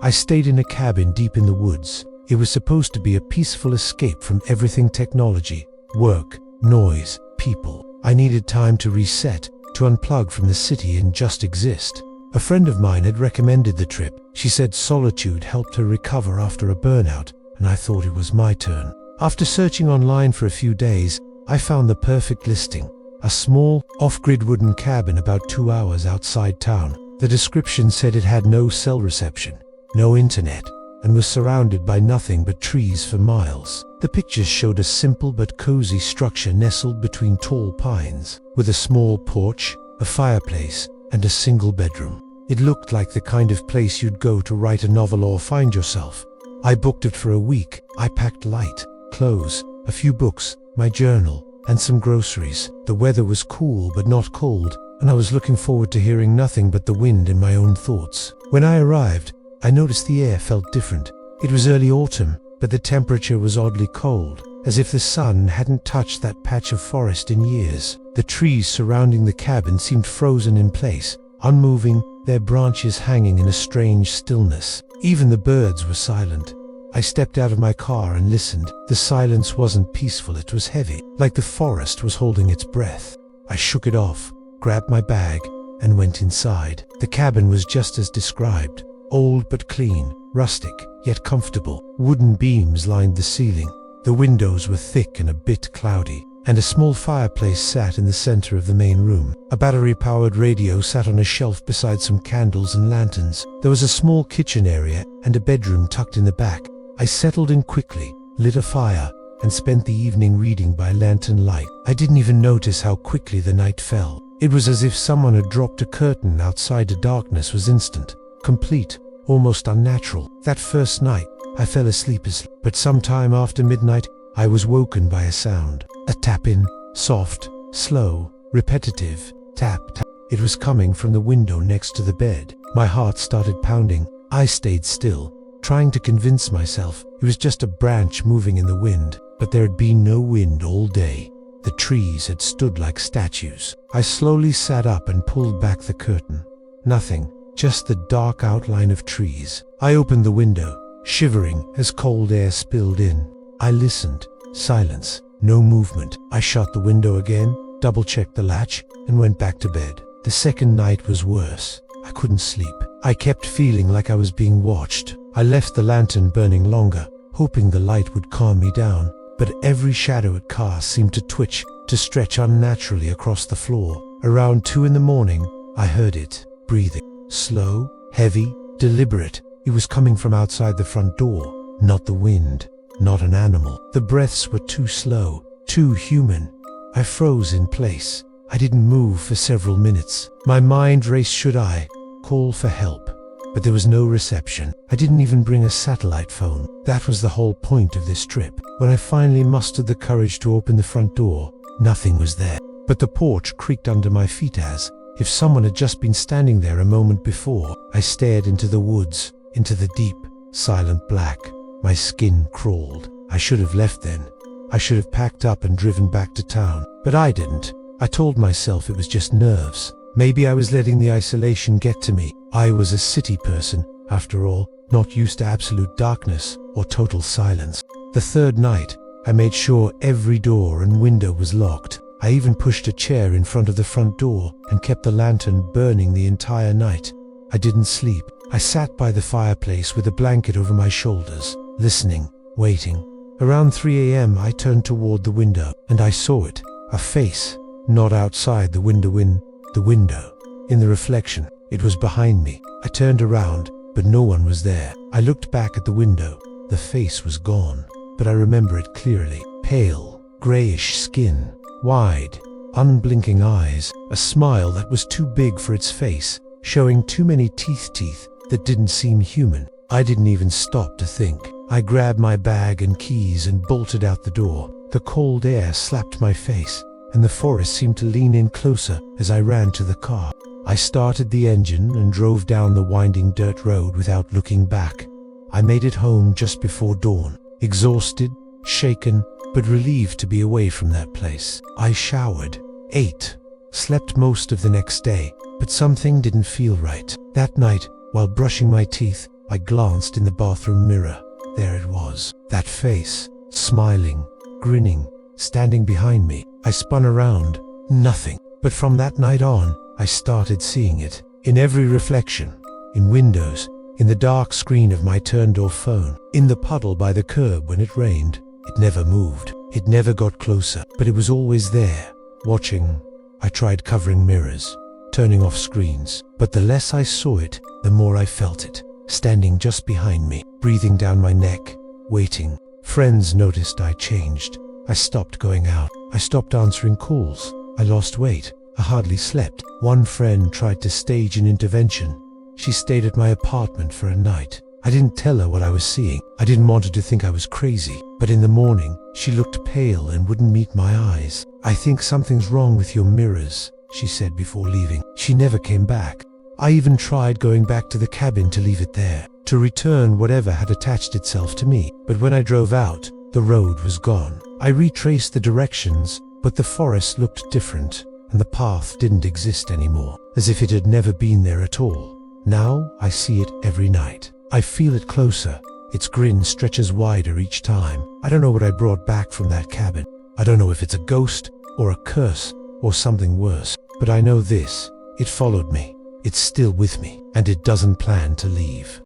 I stayed in a cabin deep in the woods. It was supposed to be a peaceful escape from everything technology, work, noise, people. I needed time to reset, to unplug from the city and just exist. A friend of mine had recommended the trip. She said solitude helped her recover after a burnout, and I thought it was my turn. After searching online for a few days, I found the perfect listing. A small, off-grid wooden cabin about 2 hours outside town. The description said it had no cell reception, no internet, and was surrounded by nothing but trees for miles. The pictures showed a simple but cozy structure nestled between tall pines, with a small porch, a fireplace, and a single bedroom. It looked like the kind of place you'd go to write a novel or find yourself. I booked it for a week. I packed light, clothes, a few books, my journal, and some groceries. The weather was cool but not cold, and I was looking forward to hearing nothing but the wind in my own thoughts. When I arrived, I noticed the air felt different. It was early autumn, but the temperature was oddly cold, as if the sun hadn't touched that patch of forest in years. The trees surrounding the cabin seemed frozen in place, unmoving, their branches hanging in a strange stillness. Even the birds were silent. I stepped out of my car and listened. The silence wasn't peaceful, it was heavy, like the forest was holding its breath. I shook it off, grabbed my bag, and went inside. The cabin was just as described. Old but clean, rustic, yet comfortable. Wooden beams lined the ceiling. The windows were thick and a bit cloudy, and a small fireplace sat in the center of the main room. A battery-powered radio sat on a shelf beside some candles and lanterns. There was a small kitchen area and a bedroom tucked in the back. I settled in quickly, lit a fire, and spent the evening reading by lantern light. I didn't even notice how quickly the night fell. It was as if someone had dropped a curtain outside. The darkness was instant, complete, almost unnatural. That first night, I fell asleep but sometime after midnight, I was woken by a sound. A tap-in, soft, slow, repetitive, tap, tap. It was coming from the window next to the bed. My heart started pounding. I stayed still, trying to convince myself it was just a branch moving in the wind. But there had been no wind all day. The trees had stood like statues. I slowly sat up and pulled back the curtain. Nothing, just the dark outline of trees. I opened the window, shivering as cold air spilled in. I listened. Silence. No movement. I shut the window again, double-checked the latch, and went back to bed. The second night was worse. I couldn't sleep. I kept feeling like I was being watched. I left the lantern burning longer, hoping the light would calm me down. But every shadow it cast seemed to twitch, to stretch unnaturally across the floor. Around 2 in the morning, I heard it, breathing. Slow, heavy, deliberate. It was coming from outside the front door. Not the wind. Not an animal. The breaths were too slow, too human. I froze in place. I didn't move for several minutes. My mind raced. Should I call for help? But there was no reception. I didn't even bring a satellite phone. That was the whole point of this trip. When I finally mustered the courage to open the front door, nothing was there. But the porch creaked under my feet as if someone had just been standing there a moment before. I stared into the woods, into the deep, silent black. My skin crawled. I should have left then. I should have packed up and driven back to town. But I didn't. I told myself it was just nerves. Maybe I was letting the isolation get to me. I was a city person, after all, not used to absolute darkness or total silence. The third night, I made sure every door and window was locked. I even pushed a chair in front of the front door and kept the lantern burning the entire night. I didn't sleep. I sat by the fireplace with a blanket over my shoulders, listening, waiting. Around 3 a.m. I turned toward the window, and I saw it, a face, not outside the window, in the window. In the reflection, it was behind me. I turned around, but no one was there. I looked back at the window. The face was gone, but I remember it clearly. Pale, grayish skin, wide, unblinking eyes, a smile that was too big for its face, showing too many teeth that didn't seem human. I didn't even stop to think. I grabbed my bag and keys and bolted out the door. The cold air slapped my face, and the forest seemed to lean in closer as I ran to the car. I started the engine and drove down the winding dirt road without looking back. I made it home just before dawn, exhausted, shaken, but relieved to be away from that place. I showered, ate, slept most of the next day, but something didn't feel right. That night, while brushing my teeth, I glanced in the bathroom mirror. There it was, that face, smiling, grinning, standing behind me. I spun around, nothing. But from that night on, I started seeing it, in every reflection, in windows, in the dark screen of my turned-off phone, in the puddle by the curb when it rained. It never moved, it never got closer, but it was always there, watching. I tried covering mirrors, turning off screens, but the less I saw it, the more I felt it, standing just behind me, breathing down my neck, waiting. Friends noticed I changed. I stopped going out. I stopped answering calls. I lost weight. I hardly slept. One friend tried to stage an intervention. She stayed at my apartment for a night. I didn't tell her what I was seeing. I didn't want her to think I was crazy. But in the morning, she looked pale and wouldn't meet my eyes. "I think something's wrong with your mirrors," she said before leaving. She never came back. I even tried going back to the cabin to leave it there, to return whatever had attached itself to me. But when I drove out, the road was gone. I retraced the directions, but the forest looked different, and the path didn't exist anymore, as if it had never been there at all. Now I see it every night. I feel it closer. Its grin stretches wider each time. I don't know what I brought back from that cabin. I don't know if it's a ghost, or a curse, or something worse. But I know this: it followed me. It's still with me, and it doesn't plan to leave.